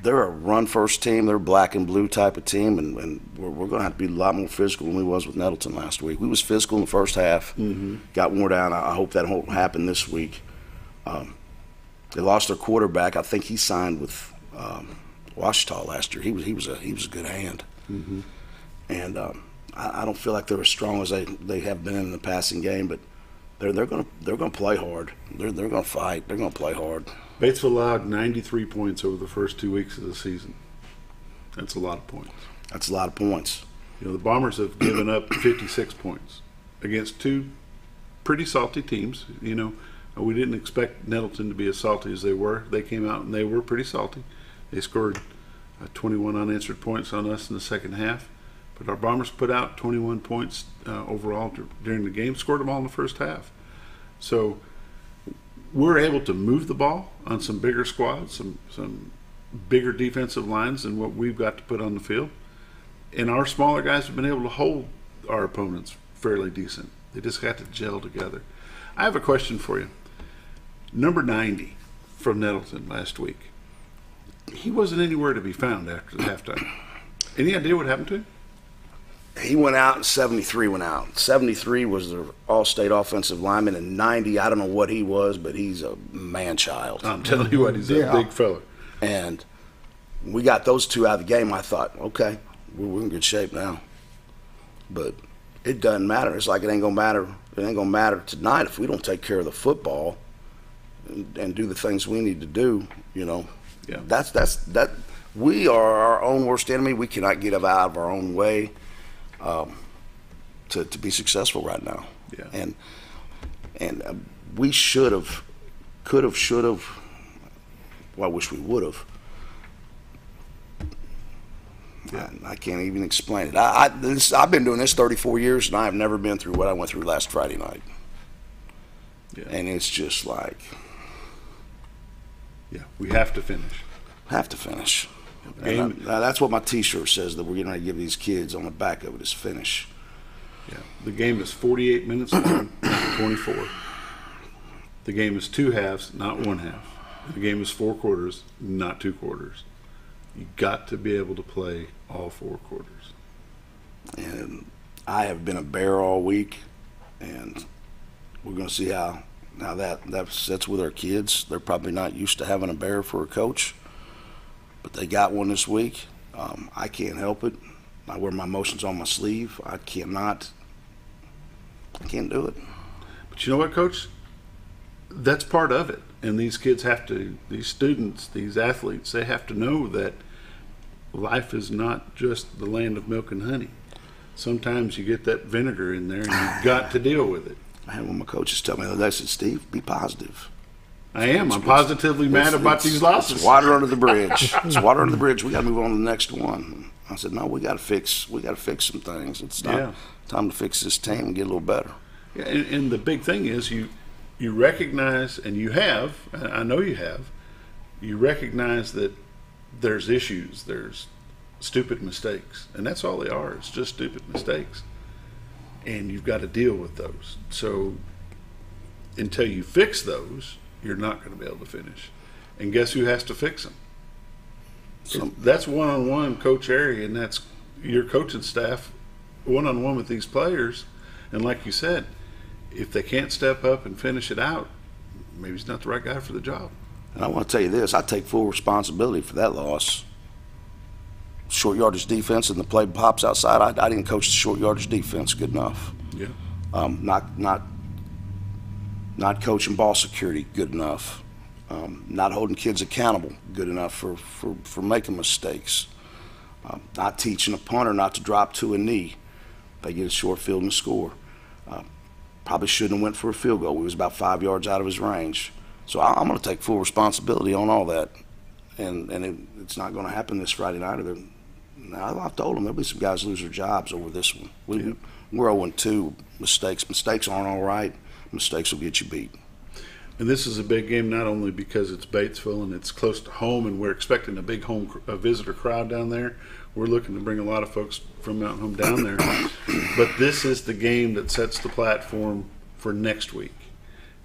They're a run-first team. They're a black and blue type of team, and we're going to have to be a lot more physical than we was with Nettleton last week. We was physical in the first half, got worn down. I hope that won't happen this week. They lost their quarterback. I think he signed with Washita last year. He was a good hand, and I don't feel like they're as strong as they have been in the passing game, but they're going to play hard. They're going to fight. They're going to play hard. Batesville allowed 93 points over the first 2 weeks of the season. That's a lot of points. That's a lot of points. You know, the Bombers have given up 56 points against 2 pretty salty teams. You know, we didn't expect Nettleton to be as salty as they were. They came out and they were pretty salty. They scored 21 unanswered points on us in the second half. But our Bombers put out 21 points overall during the game, scored them all in the first half. So we're able to move the ball on some bigger squads, some bigger defensive lines than what we've got to put on the field. And our smaller guys have been able to hold our opponents fairly decent. They just got to gel together. I have a question for you. Number 90 from Nettleton last week. He wasn't anywhere to be found after the halftime. Any idea what happened to him? He went out and 73 went out. 73 was the all-state offensive lineman, and 90, I don't know what he was, but he's a man-child. I'm telling you what, he's a big fella. And we got those two out of the game. I thought, okay, we're in good shape now. But it doesn't matter. It's like it ain't gonna matter. It ain't gonna matter tonight if we don't take care of the football and do the things we need to do. You know, yeah. That. We are our own worst enemy. We cannot get out of our own way to be successful right now. Yeah. And we should have, could have, should have. Well, I wish we would have. Yeah. I can't even explain it. I've been doing this 34 years, and I've never been through what I went through last Friday night. Yeah. And it's just like, yeah, we have to finish. Have to finish. And that's what my T-shirt says, that we're going to give these kids on the back of it, is finish. Yeah. The game is 48 minutes long, not 24. The game is 2 halves, not 1 half. The game is 4 quarters, not 2 quarters. You got to be able to play all 4 quarters. And I have been a bear all week, and we're going to see how that sits with our kids. They're probably not used to having a bear for a coach, but they got one this week. I can't help it. I wear my emotions on my sleeve. I can't do it. But you know what, Coach? That's part of it. And these kids these students, these athletes, they have to know that life is not just the land of milk and honey. Sometimes you get that vinegar in there, and you've got to deal with it. I had one of my coaches tell me the other day, I said, Steve, be positive. I am. I'm positively mad about these losses. It's water under the bridge. It's water under the bridge. We got to move on to the next one. I said, no, we got to fix some things. It's time to fix this team and get a little better. Yeah, and the big thing is you recognize, and you have, I know you recognize that there's issues, there's stupid mistakes, and that's all they are. It's just stupid mistakes, and you've got to deal with those. So until you fix those, you're not going to be able to finish. And guess who has to fix them? So that's one-on-one Coach Airy, and that's your coaching staff one-on-one with these players. And like you said, if they can't step up and finish it out, maybe he's not the right guy for the job. And I want to tell you this, I take full responsibility for that loss. Short yardage defense, and the play pops outside. I didn't coach the short yardage defense good enough. Yeah. Not coaching ball security good enough. Not holding kids accountable good enough for making mistakes. Not teaching a punter not to drop to a knee. They get a short field and score. Probably shouldn't have went for a field goal. We was about 5 yards out of his range. So I'm going to take full responsibility on all that. And it's not going to happen this Friday night. I've told them there'll be some guys lose their jobs over this one. We're 0-2. Mistakes aren't all right. Mistakes will get you beat. And this is a big game not only because it's Batesville and it's close to home, and we're expecting a big visitor crowd down there. We're looking to bring a lot of folks from Mountain Home down there. But this is the game that sets the platform for next week.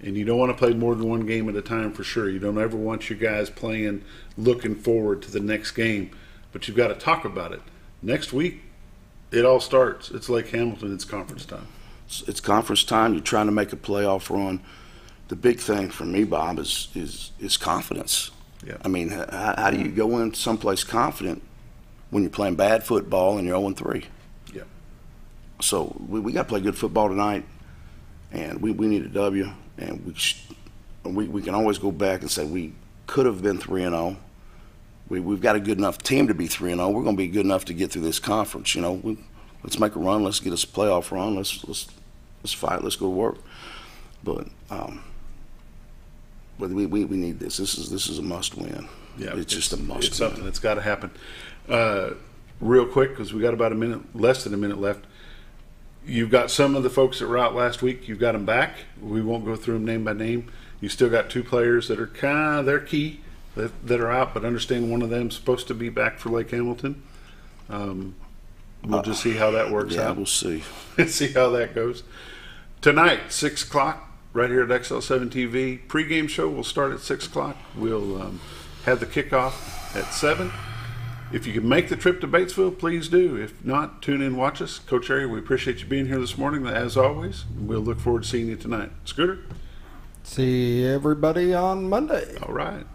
And you don't want to play more than one game at a time for sure. You don't ever want your guys playing looking forward to the next game. But you've got to talk about it. Next week, it all starts. It's Lake Hamilton. It's conference time. It's conference time. You're trying to make a playoff run. The big thing for me, Bob, is confidence. Yeah. I mean, how do you go in someplace confident when you're playing bad football and you're 0-3? Yeah. So we got to play good football tonight, and we need a W. And we can always go back and say we could have been 3-0. We've got a good enough team to be 3-0. We're going to be good enough to get through this conference. You know, let's make a run. Let's get us a playoff run. Let's fight. Let's go to work. But we need this. This is a must win. Yeah, it's just a must win. It's something that's got to happen. Real quick, because we got about less than a minute left. You've got some of the folks that were out last week. You've got them back. We won't go through them name by name. You still got 2 players that are they're key that are out, but understand one of them is supposed to be back for Lake Hamilton. We'll just see how that works out. Yeah, we'll see. See how that goes. Tonight, 6 o'clock, right here at XL7 TV. Pre-game show will start at 6 o'clock. We'll have the kickoff at 7. If you can make the trip to Batesville, please do. If not, tune in and watch us. Coach Harry, we appreciate you being here this morning, as always. We'll look forward to seeing you tonight. Scooter? See everybody on Monday. All right.